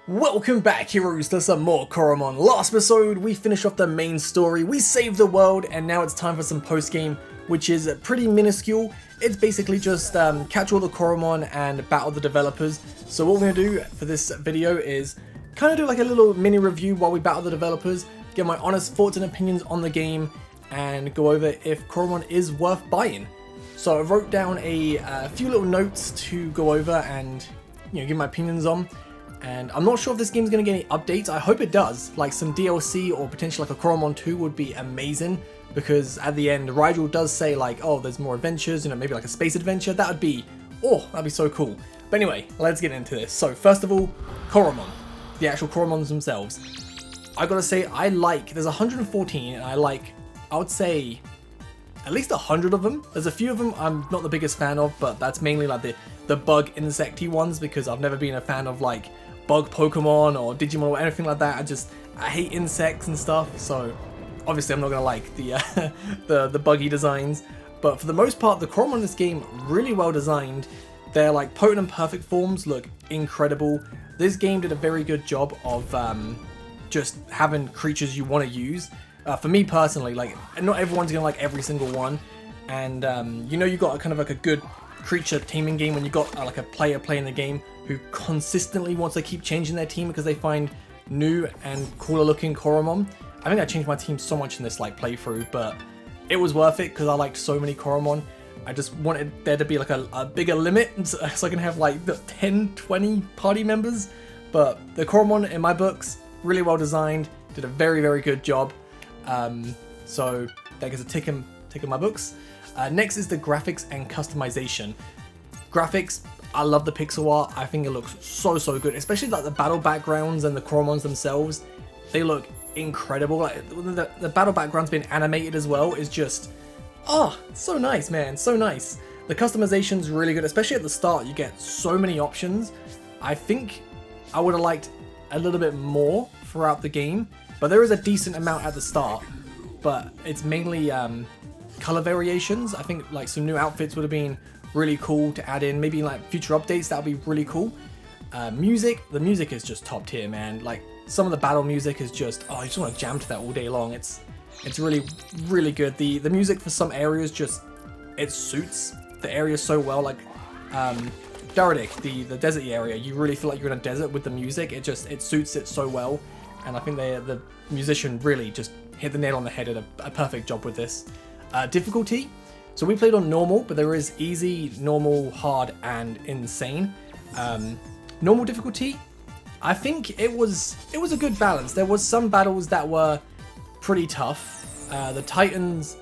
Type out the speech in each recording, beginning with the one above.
Welcome back, heroes, to some more Coromon. Last episode, we finished off the main story, we saved the world, and now it's time for some post-game, which is pretty minuscule. It's basically just catch all the Coromon and battle the developers. So what we're going to do for this video is kind of do like a little mini review while we battle the developers, get my honest thoughts and opinions on the game, and go over if Coromon is worth buying. So I wrote down a few little notes to go over and give my opinions on. And I'm not sure if this game's going to get any updates. I hope it does. Like some DLC or potentially like a Coromon 2 would be amazing. Because at the end, Rigel does say like, oh, there's more adventures, maybe like a space adventure. That'd be so cool. But anyway, let's get into this. So first of all, Coromon. The actual Coromons themselves. I gotta say, there's 114 and I would say at least 100 of them. There's a few of them I'm not the biggest fan of, but that's mainly like the bug insecty ones because I've never been a fan of like bug Pokemon or Digimon or anything like that. I hate insects and stuff, so obviously I'm not gonna like the buggy designs. But for the most part, the Coromon in this game really well designed. Their like potent and perfect forms look incredible. This game did a very good job of just having creatures you want to use. For me personally, like not everyone's gonna like every single one, and you got kind of like a good creature teaming game when you got like a player playing the game who consistently wants to keep changing their team because they find new and cooler looking Coromon. I think I changed my team so much in this like playthrough, but it was worth it because I liked so many Coromon. I just wanted there to be like a bigger limit so I can have like the 10, 20 party members. But the Coromon in my books, really well designed, did a very, very good job. So that gets a tick in my books. Next is the graphics and customization. Graphics, I love the pixel art. I think it looks so good, especially like the battle backgrounds and the Coromons themselves. They look incredible. Like the battle backgrounds being animated as well is just, so nice, man, so nice. The customization's really good, especially at the start. You get so many options. I think I would have liked a little bit more throughout the game, but there is a decent amount at the start. But it's mainly color variations. I think like some new outfits would have been really cool to add in. Maybe like future updates, that would be really cool. The music is just top tier, man. Like some of the battle music is just, you just want to jam to that all day long. It's really, really good. The music for some areas it suits the area so well. Like Daradik, the desert area, you really feel like you're in a desert with the music. It suits it so well. And I think the musician really just hit the nail on the head, did a perfect job with this. Difficulty. So we played on normal, but there is easy, normal, hard, and insane. Normal difficulty, I think it was a good balance. There was some battles that were pretty tough. The Titans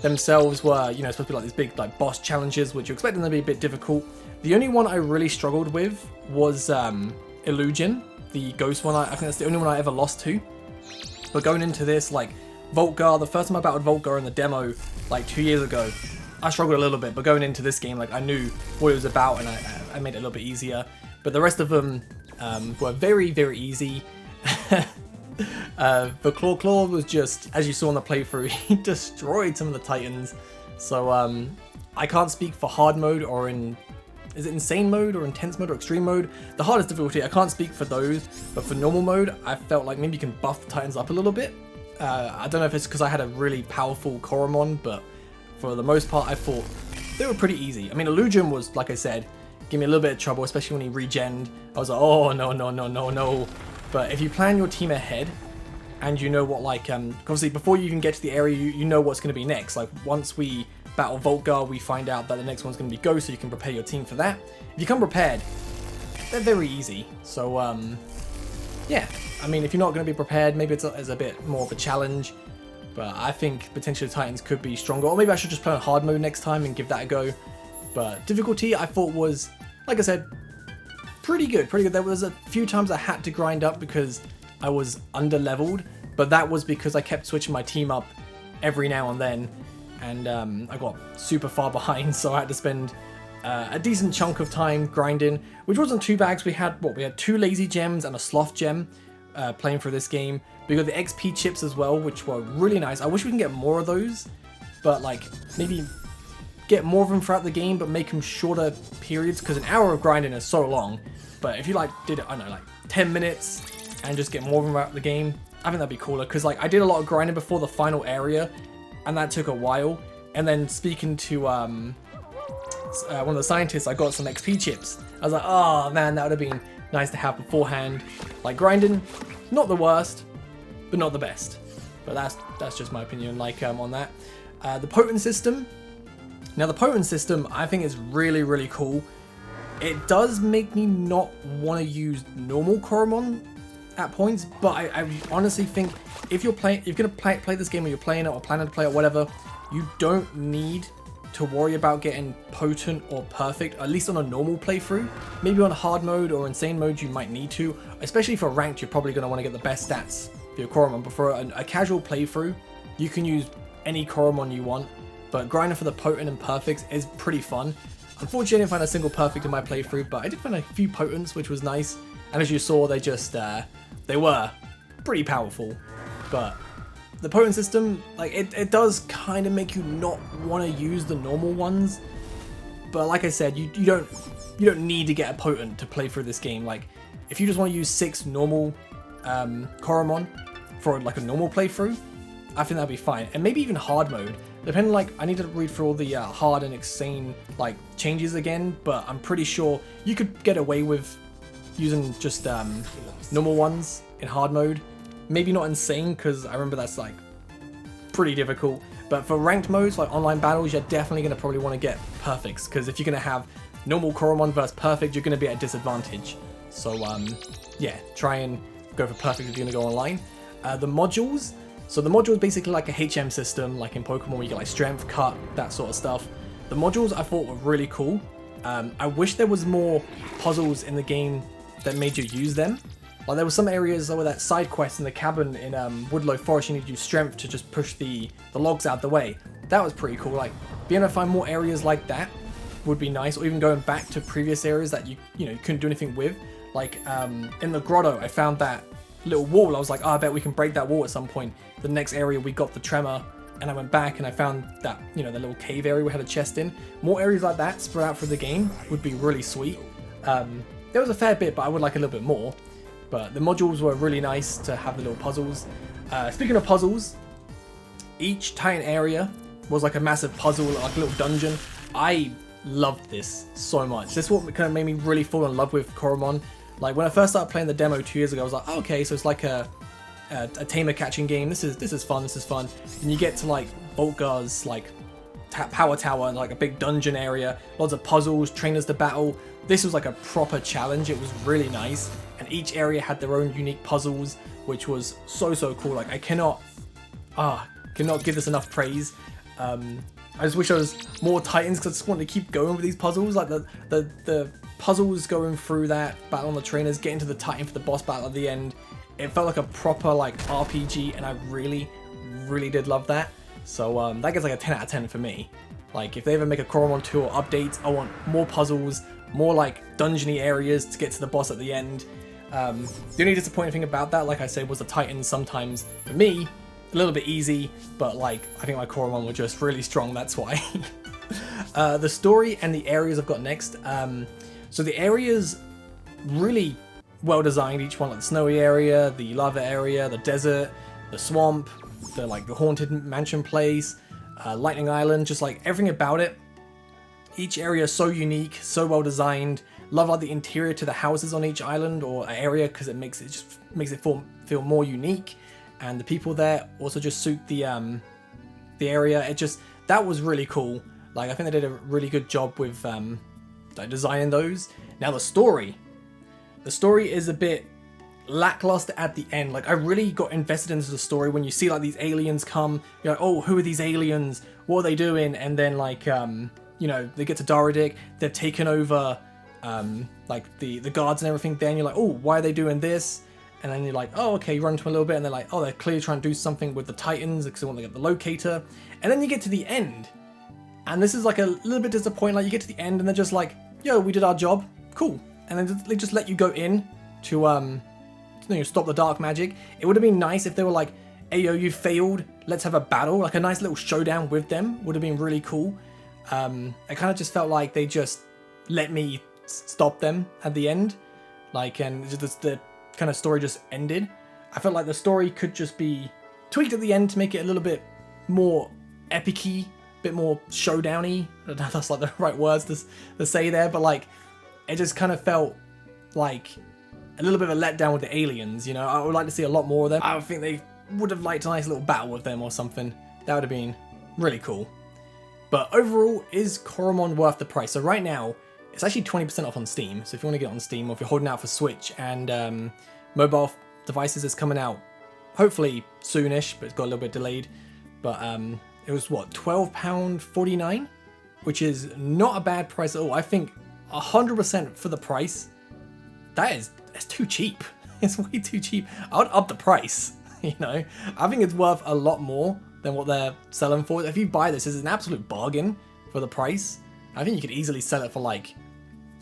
themselves were, supposed to be like these big like boss challenges, which you expect them to be a bit difficult. The only one I really struggled with was Illusion, the ghost one. I think that's the only one I ever lost to. But going into this, like Voltgar, the first time I battled Voltgar in the demo like 2 years ago, I struggled a little bit, but going into this game, like I knew what it was about and I made it a little bit easier. But the rest of them were very, very easy. The Claw was just, as you saw in the playthrough, he destroyed some of the Titans. So I can't speak for hard mode or is it insane mode or intense mode or extreme mode? The hardest difficulty, I can't speak for those, but for normal mode, I felt like maybe you can buff the Titans up a little bit. I don't know if it's because I had a really powerful Coromon, but for the most part, I thought they were pretty easy. I mean, Illusion was, like I said, give me a little bit of trouble, especially when he regened. I was like, oh, no. But if you plan your team ahead, and you know what, like, obviously before you even get to the area, you know what's going to be next. Like, once we battle Voltgar, we find out that the next one's going to be Ghost, so you can prepare your team for that. If you come prepared, they're very easy. So, yeah. I mean, if you're not going to be prepared, maybe it's a bit more of a challenge. But I think potentially the Titans could be stronger. Or maybe I should just play on hard mode next time and give that a go. But difficulty, I thought was, like I said, pretty good. There was a few times I had to grind up because I was under-leveled. But that was because I kept switching my team up every now and then. And I got super far behind, so I had to spend a decent chunk of time grinding, which wasn't too bad because we had 2 lazy gems and a sloth gem playing through this game. We got the XP chips as well, which were really nice. I wish we can get more of those, but like maybe get more of them throughout the game, but make them shorter periods because an hour of grinding is so long. But if you like did it, I don't know, like 10 minutes and just get more of them out of the game. I think that'd be cooler, because like I did a lot of grinding before the final area, and that took a while. And then speaking to one of the scientists, I got some XP chips. I was like, oh man, that would have been nice to have beforehand. Like grinding, not the worst, but not the best. But that's just my opinion. Like on that, the potent system. Now the potent system, I think is really, really cool. It does make me not want to use normal Coromon at points, but I honestly think if you're gonna play this game, or you're playing it or planning to play it, whatever, you don't need to worry about getting potent or perfect, at least on a normal playthrough. Maybe on hard mode or insane mode you might need to, especially for ranked. You're probably going to want to get the best stats for your Coromon, but for a casual playthrough you can use any Coromon you want, but grinding for the potent and perfects is pretty fun. Unfortunately I didn't find a single perfect in my playthrough, but I did find a few potents, which was nice. And as you saw, they just they were pretty powerful. But the potent system, like it does kind of make you not want to use the normal ones. But like I said, you don't need to get a potent to play through this game. Like if you just want to use 6 normal Coromon for like a normal playthrough, I think that'd be fine. And maybe even hard mode, depending. Like I need to read through all the hard and insane like changes again, but I'm pretty sure you could get away with using just normal ones in hard mode. Maybe not insane, because I remember that's like pretty difficult. But for ranked modes like online battles, you're definitely going to probably want to get perfects, because if you're going to have normal Coromon versus perfect, you're going to be at a disadvantage. So yeah, try and go for perfect if you're going to go online. The modules. So the module is basically like a HM system, like in Pokemon where you get like strength, cut, that sort of stuff. The modules I thought were really cool. I wish there was more puzzles in the game that made you use them. Like there were some areas over that side quest in the cabin in Woodlow Forest, you need to use strength to just push the logs out the way. That was pretty cool. Like being able to find more areas like that would be nice, or even going back to previous areas that you couldn't do anything with. Like in the grotto, I found that little wall. I was like, oh, I bet we can break that wall at some point. The next area we got the tremor, and I went back and I found that, the little cave area we had a chest in. More areas like that spread out through the game would be really sweet. There was a fair bit, but I would like a little bit more. But the modules were really nice to have the little puzzles. Speaking of puzzles, each Titan area was like a massive puzzle, like a little dungeon. I loved this so much. This is what kind of made me really fall in love with Coromon. Like when I first started playing the demo 2 years ago, I was like, oh, okay, so it's like a tamer catching game. This is fun. This is fun. And you get to like Volgar's like power tower, like a big dungeon area, lots of puzzles, trainers to battle. This was like a proper challenge. It was really nice, and each area had their own unique puzzles, which was so cool. Like I cannot give this enough praise. I just wish there was more Titans, because I just want to keep going with these puzzles. Like the puzzles going through that battle on the trainers, getting to the Titan for the boss battle at the end. It felt like a proper like RPG, and I really did love that. So that gets like a 10 out of 10 for me. Like if they ever make a Coromon 2 or updates, I want more puzzles, more like dungeony areas to get to the boss at the end. The only disappointing thing about that, like I said, was the Titans sometimes, for me, a little bit easy, but like I think my Coromon were just really strong, that's why. The story and the areas I've got next. So the areas, really well designed, each one, like the snowy area, the lava area, the desert, the swamp, the haunted mansion place, Lightning Island, just like everything about it. Each area is so unique, so well designed. Love like the interior to the houses on each island or area, because it makes it feel more unique, and the people there also just suit the area. That was really cool. Like I think they did a really good job with like designing those. Now the story is a bit lackluster at the end. Like I really got invested into the story when you see like these aliens come. You're like, oh, who are these aliens? What are they doing? And then like they get to Daradik. They've taken over like the guards and everything. Then you're like, oh, why are they doing this? And then you're like, oh, okay, you run into them a little bit, and they're like, oh, they're clearly trying to do something with the Titans because they want to get the locator. And then you get to the end, and this is like a little bit disappointing. Like you get to the end, and they're just like, yo, we did our job, cool. And then they just let you go in to stop the dark magic. It would have been nice if they were like, hey, yo, you failed, let's have a battle. Like a nice little showdown with them would have been really cool. I kind of just felt like they just let me stop them at the end. Like, and just the kind of story just ended. I felt like the story could just be tweaked at the end to make it a little bit more epic-y, a bit more showdown-y. I don't know if that's like the right words to say there, but like it just kind of felt like a little bit of a letdown with the aliens, you know. I would like to see a lot more of them. I think they would have liked a nice little battle with them or something. That would have been really cool. But overall, is Coromon worth the price? So right now, it's actually 20% off on Steam. So if you want to get it on Steam, or if you're holding out for Switch and mobile devices, it's coming out hopefully soonish, but it's got a little bit delayed. But it was what, £12.49, which is not a bad price at all. I think 100% for the price. That's too cheap. It's way too cheap. I would up the price. You know, I think it's worth a lot more than what they're selling for. If you buy this, it's an absolute bargain for the price. I think you could easily sell it for like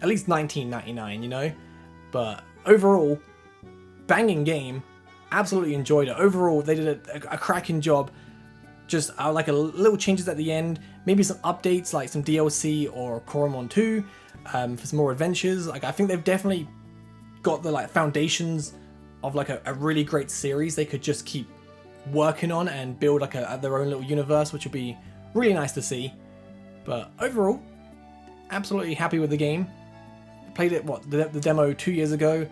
at least $19.99, you know. But overall, banging game. Absolutely enjoyed it. Overall, they did a cracking job. Just like a little changes at the end, maybe some updates like some DLC or Coromon 2 for some more adventures. Like I think they've definitely got the like foundations of like a really great series they could just keep working on and build like their own little universe, which would be really nice to see. But overall, absolutely happy with the game. Played it the demo 2 years ago,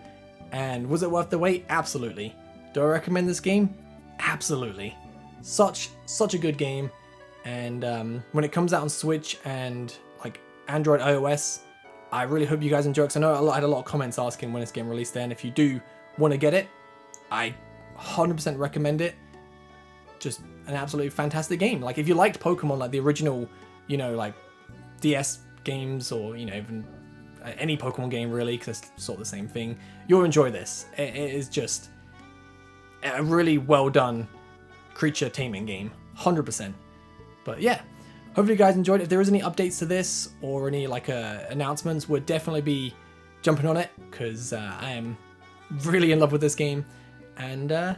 and was it worth the wait? Absolutely. Do I recommend this game? Absolutely. Such a good game, and when it comes out on Switch and like Android, iOS, I really hope you guys enjoy it, because I know I had a lot of comments asking when it's getting released there, and if you do want to get it, I 100% recommend it. Just an absolutely fantastic game. Like if you liked Pokemon, like the original, you know, like DS games, or you know, even any Pokemon game really, because it's sort of the same thing, you'll enjoy this. It is just a really well done creature taming game, 100%. But yeah, hopefully you guys enjoyed it. If there is any updates to this or any like announcements, we'll definitely be jumping on it, because I am really in love with this game. And yeah,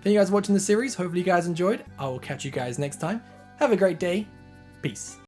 thank you guys for watching the series. Hopefully you guys enjoyed. I will catch you guys next time. Have a great day. Peace.